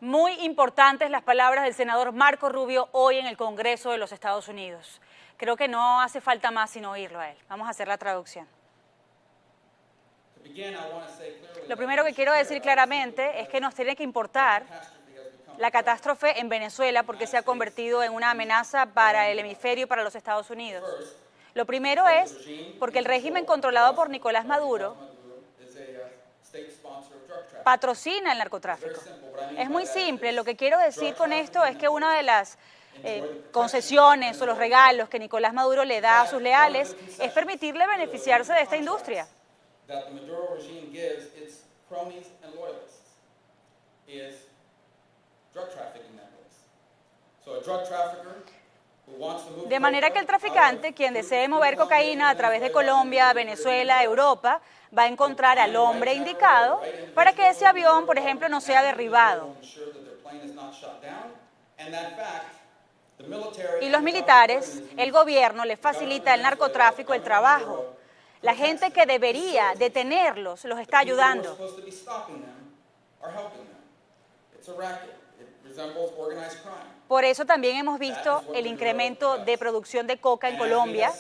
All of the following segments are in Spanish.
Muy importantes las palabras del senador Marco Rubio hoy en el Congreso de los Estados Unidos. Creo que no hace falta más sino oírlo a él. Vamos a hacer la traducción. Lo primero que quiero decir claramente es que nos tiene que importar la catástrofe en Venezuela porque se ha convertido en una amenaza para el hemisferio y para los Estados Unidos. Lo primero es porque el régimen controlado por Nicolás Maduro patrocina el narcotráfico. Es muy simple. Lo que quiero decir con esto es que una de las concesiones o los regalos que Nicolás Maduro le da a sus leales es permitirle beneficiarse de esta industria. De manera que el traficante, quien desee mover cocaína a través de Colombia, Venezuela, Europa, va a encontrar al hombre indicado para que ese avión, por ejemplo, no sea derribado. Y los militares, el gobierno, les facilita el narcotráfico, el trabajo. La gente que debería detenerlos los está ayudando. Por eso también hemos visto el incremento de producción de coca en Colombia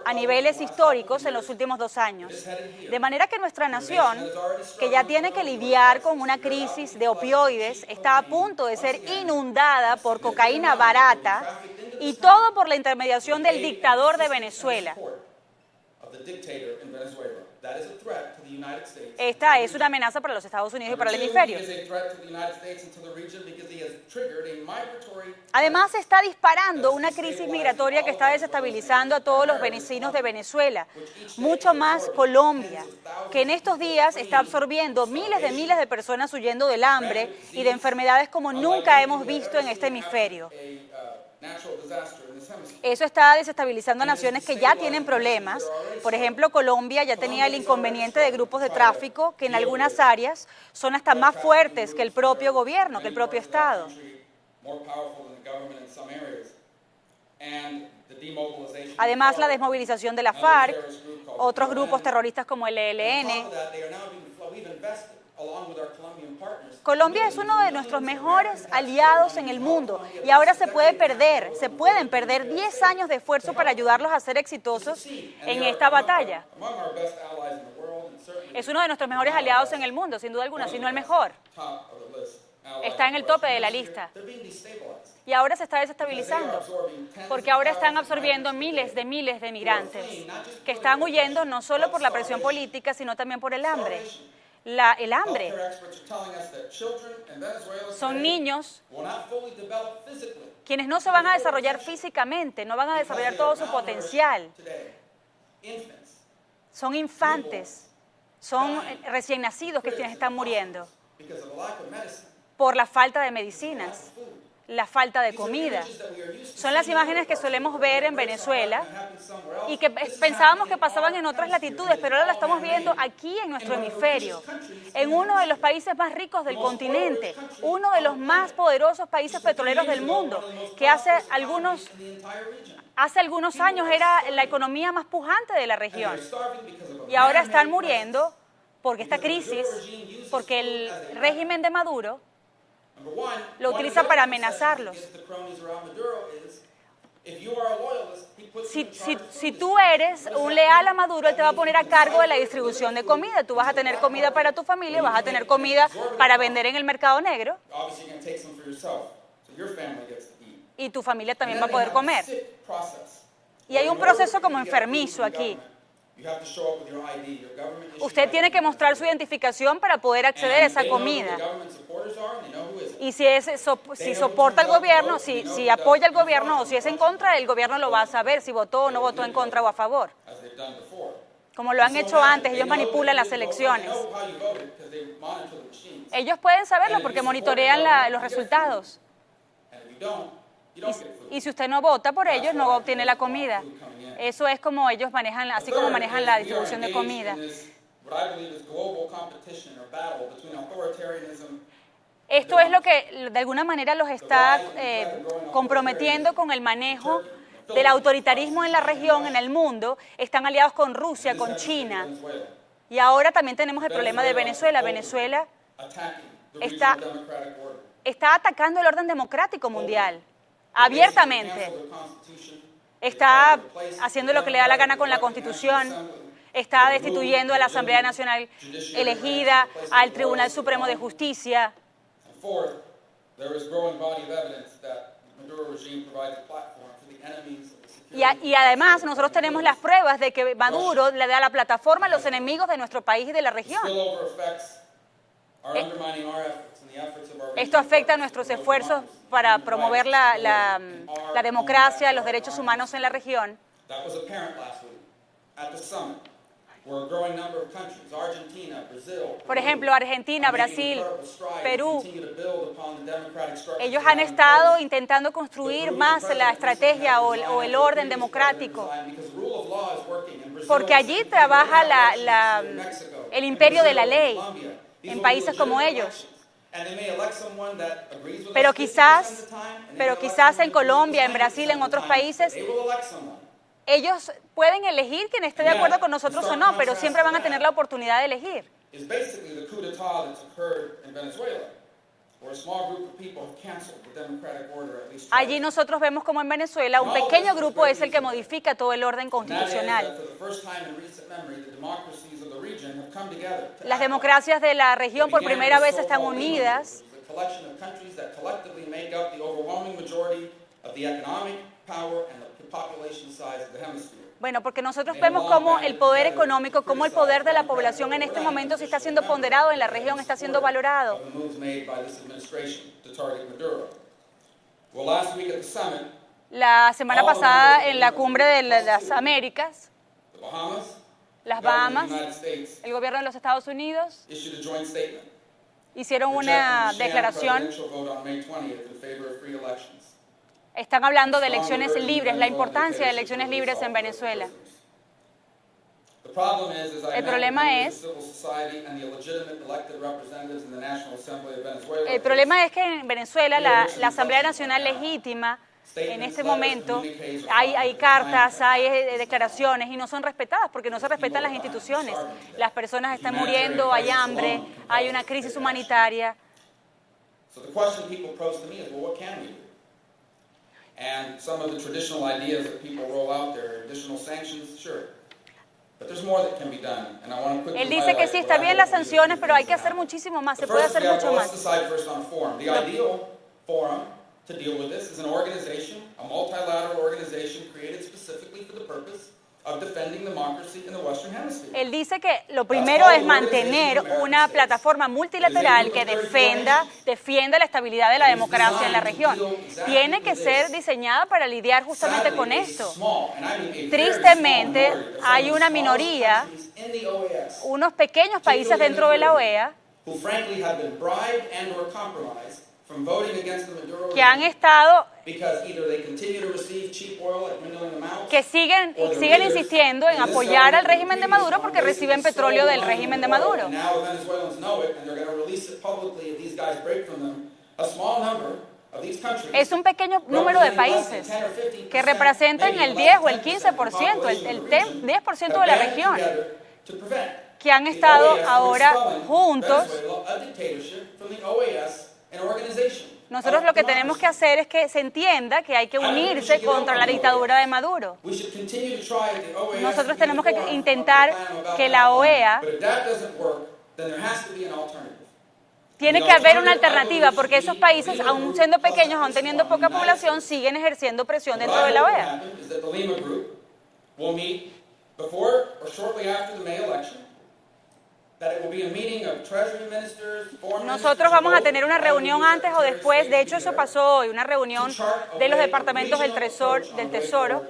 a niveles históricos en los últimos 2 años. De manera que nuestra nación, que ya tiene que lidiar con una crisis de opioides, está a punto de ser inundada por cocaína barata y todo por la intermediación del dictador de Venezuela. Esta es una amenaza para los Estados Unidos y para el hemisferio. Además, se está disparando una crisis migratoria que está desestabilizando a todos los vecinos de Venezuela, mucho más Colombia, que en estos días está absorbiendo miles de personas huyendo del hambre y de enfermedades como nunca hemos visto en este hemisferio. Eso está desestabilizando a naciones que ya tienen problemas. Por ejemplo, Colombia ya tenía el inconveniente de grupos de tráfico que en algunas áreas son hasta más fuertes que el propio gobierno, que el propio Estado. Además, la desmovilización de la FARC, otros grupos terroristas como el ELN. Colombia es uno de nuestros mejores aliados en el mundo y ahora se pueden perder 10 años de esfuerzo para ayudarlos a ser exitosos en esta batalla. Es uno de nuestros mejores aliados en el mundo, sin duda alguna, si no el mejor. Está en el tope de la lista. Y ahora se está desestabilizando, porque ahora están absorbiendo miles de migrantes que están huyendo no solo por la presión política, sino también por el hambre. El hambre. Son niños quienes no se van a desarrollar físicamente, no van a desarrollar todo su potencial. Son infantes, son recién nacidos quienes están muriendo por la falta de medicinas, la falta de comida. Son las imágenes que solemos ver en Venezuela y que pensábamos que pasaban en otras latitudes, pero ahora la estamos viendo aquí en nuestro hemisferio, en uno de los países más ricos del continente, uno de los más poderosos países petroleros del mundo, que hace algunos años era la economía más pujante de la región. Y ahora están muriendo porque esta crisis, porque el régimen de Maduro lo utiliza para amenazarlos. Si tú eres un leal a Maduro, él te va a poner a cargo de la distribución de comida. Tú vas a tener comida para tu familia, vas a tener comida para vender en el mercado negro. Y tu familia también va a poder comer. Y hay un proceso como enfermizo aquí. Usted tiene que mostrar su identificación para poder acceder a esa comida. Y si soporta al gobierno, si apoya al gobierno o si es en contra, el gobierno lo va a saber si votó o no votó en contra o a favor. Como lo han hecho antes, ellos manipulan las elecciones. Ellos pueden saberlo porque monitorean los resultados. Y si usted no vota por ellos, no obtiene la comida. Eso es como ellos manejan, así como manejan la distribución de comida. Esto es lo que de alguna manera los está comprometiendo con el manejo del autoritarismo en la región, en el mundo. Están aliados con Rusia, con China. Y ahora también tenemos el problema de Venezuela. Venezuela está atacando el orden democrático mundial, abiertamente. Está haciendo lo que le da la gana con la Constitución, está destituyendo a la Asamblea Nacional elegida, al Tribunal Supremo de Justicia. Y además nosotros tenemos las pruebas de que Maduro le da la plataforma a los enemigos de nuestro país y de la región. Esto afecta a nuestros esfuerzos para promover la democracia, los derechos humanos en la región. Por ejemplo, Argentina, Brasil, Perú, ellos han estado intentando construir más la estrategia o el orden democrático, porque allí trabaja el imperio de la ley en países como ellos. Pero quizás en Colombia, en Brasil, en otros países, ellos pueden elegir quien esté de acuerdo con nosotros o no, pero siempre van a tener la oportunidad de elegir. Allí nosotros vemos como en Venezuela un pequeño grupo es el que modifica todo el orden constitucional. Las democracias de la región por primera vez están unidas. Bueno, porque nosotros vemos cómo el poder económico, cómo el poder de la población en este momento se está siendo ponderado en la región, está siendo valorado. La semana pasada en la cumbre de las Américas, las Bahamas, el gobierno de los Estados Unidos hicieron una declaración. Están hablando de elecciones libres, la importancia de elecciones libres en Venezuela. El problema es que en Venezuela la Asamblea Nacional legítima, en este momento, hay cartas, hay declaraciones y no son respetadas porque no se respetan las instituciones. Las personas están muriendo, hay hambre, hay una crisis humanitaria. And some of the traditional ideas that people roll out there, additional sanctions, sure. But there's more that can be done. And I want to quickly Él dice que sí, está bien las sanciones, pero hay que hacer muchísimo más, se puede hacer mucho más. The ideal forum to deal with this is an organization, a multilateral organization created specifically for the purpose of defending democracy in the Western Hemisphere. Él dice que lo primero es mantener una plataforma multilateral que defienda la estabilidad de la democracia en la región. Tiene que ser diseñada para lidiar justamente con esto. Tristemente, hay una minoría, unos pequeños países dentro de la OEA, que han estado, que siguen insistiendo en apoyar al régimen de Maduro porque reciben petróleo del régimen de Maduro. Es un pequeño número de países que representan el 10 o el 15%, el 10% de la región, que han estado ahora juntos. Nosotros lo que tenemos que hacer es que se entienda que hay que unirse contra la dictadura de Maduro. Nosotros tenemos que intentar que la OEA tiene que haber una alternativa, porque esos países, aun siendo pequeños, aun teniendo poca población, siguen ejerciendo presión dentro de la OEA. Nosotros vamos a tener una reunión antes o después, de hecho eso pasó hoy, una reunión de los departamentos del Tesoro.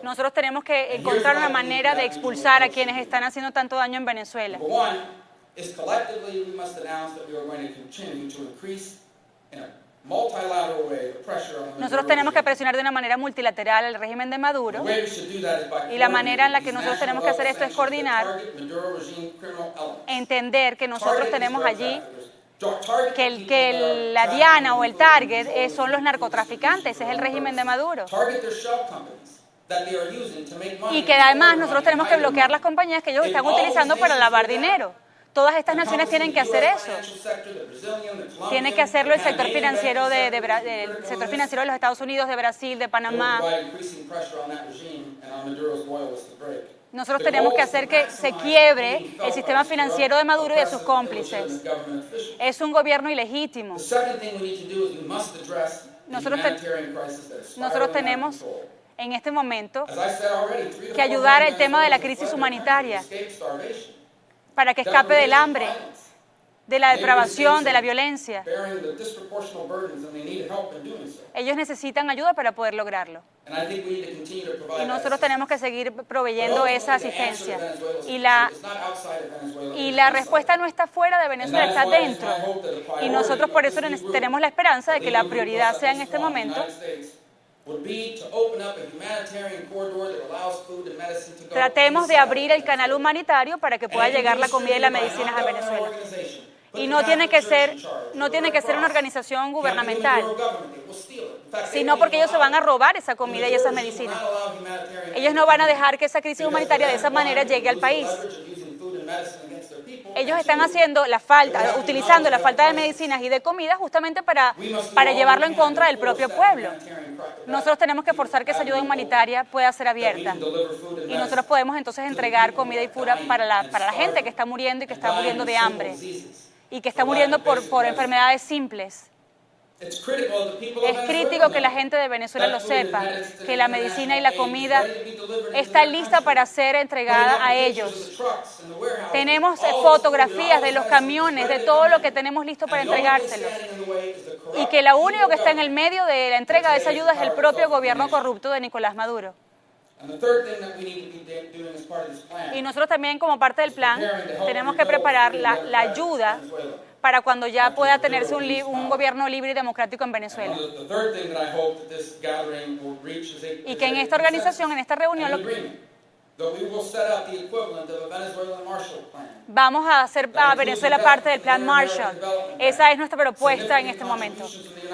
Nosotros tenemos que encontrar una manera de expulsar a quienes están haciendo tanto daño en Venezuela. Nosotros tenemos que presionar de una manera multilateral al régimen de Maduro, y la manera en la que nosotros tenemos que hacer esto es coordinar, entender que nosotros tenemos allí que la diana o el target son los narcotraficantes, es el régimen de Maduro. Y que además nosotros tenemos que bloquear las compañías que ellos están utilizando para lavar dinero. Todas estas naciones tienen que hacer eso. Tiene que hacerlo el sector financiero el sector financiero de los Estados Unidos, de Brasil, de Panamá. Nosotros tenemos que hacer que se quiebre el sistema financiero de Maduro y de sus cómplices. Es un gobierno ilegítimo. Nosotros tenemos en este momento que ayudar al tema de la crisis humanitaria para que escape del hambre, de la depravación, de la violencia. Ellos necesitan ayuda para poder lograrlo. Y nosotros tenemos que seguir proveyendo esa asistencia. Y la respuesta no está fuera de Venezuela, está dentro. Y nosotros por eso tenemos la esperanza de que la prioridad sea en este momento tratemos de abrir el canal humanitario para que pueda llegar la comida y las medicinas a Venezuela. Y no tiene que ser una organización gubernamental, sino porque ellos se van a robar esa comida y esas medicinas. Ellos no van a dejar que esa crisis humanitaria de esa manera llegue al país. Ellos están utilizando la falta de medicinas y de comida justamente para llevarlo en contra del propio pueblo. Nosotros tenemos que forzar que esa ayuda humanitaria pueda ser abierta. Y nosotros podemos entonces entregar comida y cura para la gente que está muriendo y que está muriendo de hambre. Y que está muriendo por enfermedades simples. Es crítico que la gente de Venezuela lo sepa, que la medicina y la comida está lista para ser entregada a ellos. Tenemos fotografías de los camiones, de todo lo que tenemos listo para entregárselos. Y que lo único que está en el medio de la entrega de esa ayuda es el propio gobierno corrupto de Nicolás Maduro. Y nosotros también, como parte del plan, tenemos que preparar la ayuda para cuando ya pueda tenerse un gobierno libre y democrático en Venezuela. Y que en esta organización, en esta reunión, vamos a hacer a Venezuela parte del plan Marshall. Esa es nuestra propuesta en este momento,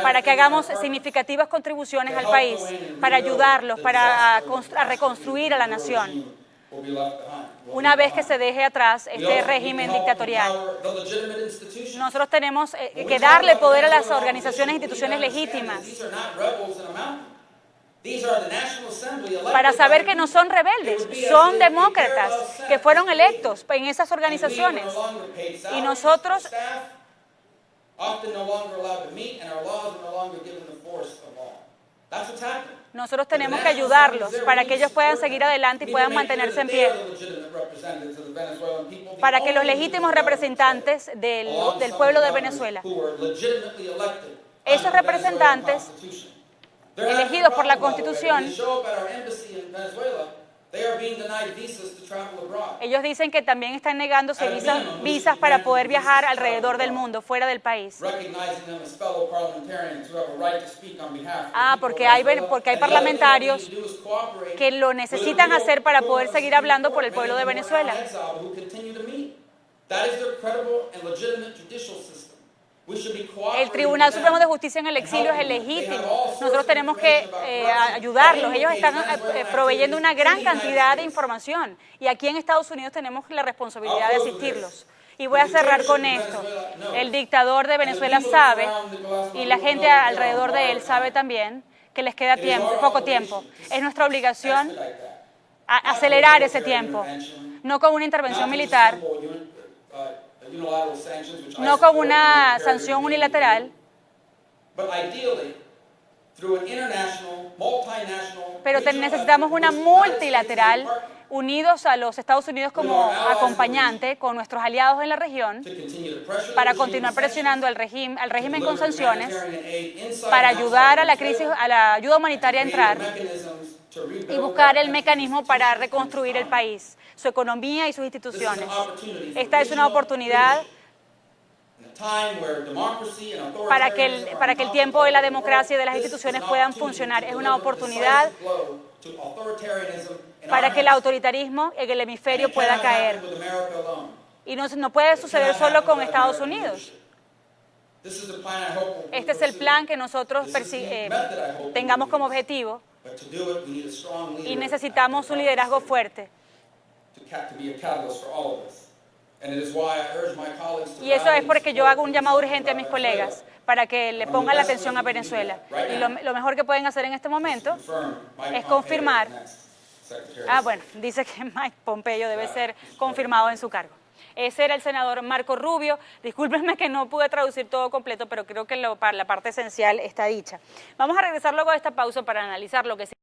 para que hagamos significativas contribuciones al país, para ayudarlos, para reconstruir a la nación, una vez que se deje atrás este régimen dictatorial. Nosotros tenemos que darle poder a las organizaciones e instituciones legítimas para saber que no son rebeldes, son demócratas que fueron electos en esas organizaciones. Y nosotros tenemos que ayudarlos para que ellos puedan seguir adelante y puedan mantenerse en pie. Para que los legítimos representantes del pueblo de Venezuela, esos representantes elegidos por la Constitución, ellos dicen que también están negándose visas para poder viajar alrededor del mundo, fuera del país. Porque hay parlamentarios que lo necesitan hacer para poder seguir hablando por el pueblo de Venezuela. El Tribunal Supremo de Justicia en el exilio es el legítimo. Nosotros tenemos que ayudarlos. Ellos están proveyendo una gran cantidad de información y aquí en Estados Unidos tenemos la responsabilidad de asistirlos. Y voy a cerrar con esto. El dictador de Venezuela sabe, y la gente alrededor de él sabe también, que les queda poco tiempo. Es nuestra obligación acelerar ese tiempo, no con una intervención militar, no con una sanción unilateral, pero necesitamos una multilateral, unidos a los Estados Unidos como acompañante con nuestros aliados en la región, para continuar presionando al régimen con sanciones, para ayudar a la ayuda humanitaria a entrar y buscar el mecanismo para reconstruir el país, su economía y sus instituciones. Esta es una oportunidad para que el tiempo de la democracia y de las instituciones puedan funcionar. Es una oportunidad para que el autoritarismo en el hemisferio pueda caer. Y no puede suceder solo con Estados Unidos. Este es el plan que nosotros tengamos como objetivo Y necesitamos un liderazgo fuerte. Y eso es porque yo hago un llamado urgente a mis colegas para que le pongan la atención a Venezuela. Y lo mejor que pueden hacer en este momento es confirmar. Bueno, dice que Mike Pompeo debe ser confirmado en su cargo. Ese era el senador Marco Rubio. Discúlpenme que no pude traducir todo completo, pero creo que la parte esencial está dicha. Vamos a regresar luego de esta pausa para analizar lo que